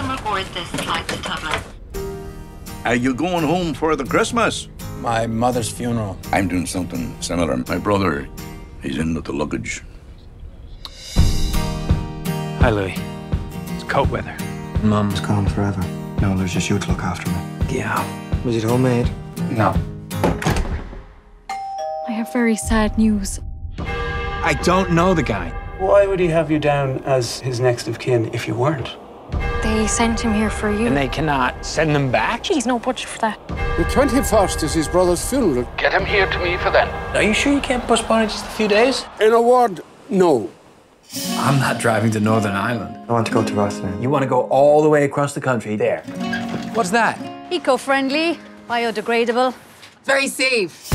Welcome aboard this flight to Dublin. Are you going home for the Christmas? My mother's funeral. I'm doing something similar. My brother, he's in with the luggage. Hi, Louis. It's coat weather. Mum's gone forever. No, there's just you to look after me. Yeah. Was it homemade? No. I have very sad news. I don't know the guy. Why would he have you down as his next of kin if you weren't? They sent him here for you. And they cannot send them back? He's no budget for that. The 21st is his brother's funeral. Get him here to me for then. Are you sure you can't postpone it just a few days? In a word, no. I'm not driving to Northern Ireland. I want to go to Roslyn. You want to go all the way across the country there. What's that? Eco-friendly, biodegradable, very safe.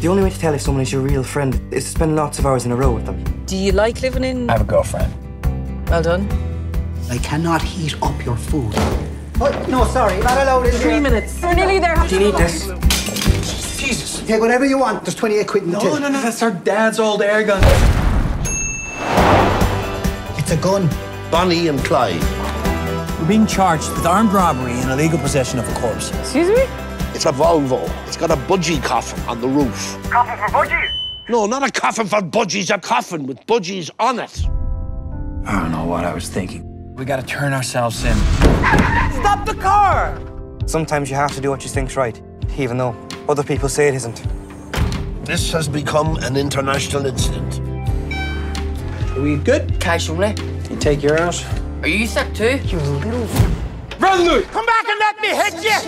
The only way to tell if someone is your real friend is to spend lots of hours in a row with them. Do you like living in? I have a girlfriend. Well done. I cannot heat up your food. Oh, no, sorry, not allowed in 3 minutes. We're nearly there. Do you need this? Jesus. Take whatever you want. There's 28 quid in the till. No, that's our dad's old air gun. It's a gun. Bonnie and Clyde. We're being charged with armed robbery and illegal possession of a corpse. Excuse me? It's a Volvo. It's got a budgie coffin on the roof. Coffin for budgies? No, not a coffin for budgies, a coffin with budgies on it. I don't know what I was thinking. We gotta turn ourselves in. Stop the car! Sometimes you have to do what you think's right, even though other people say it isn't. This has become an international incident. Are we good? Casually. You take your house? Are you sick too? You little... Run, Louis! Come back and let me hit you!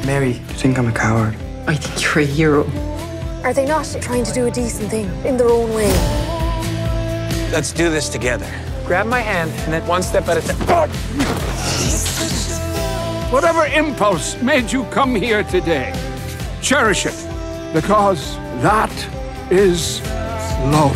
Mary, do you think I'm a coward? I think you're a hero. Are they not trying to do a decent thing in their own way? Let's do this together. Grab my hand and then one step at a time. Whatever impulse made you come here today, cherish it, because that is love.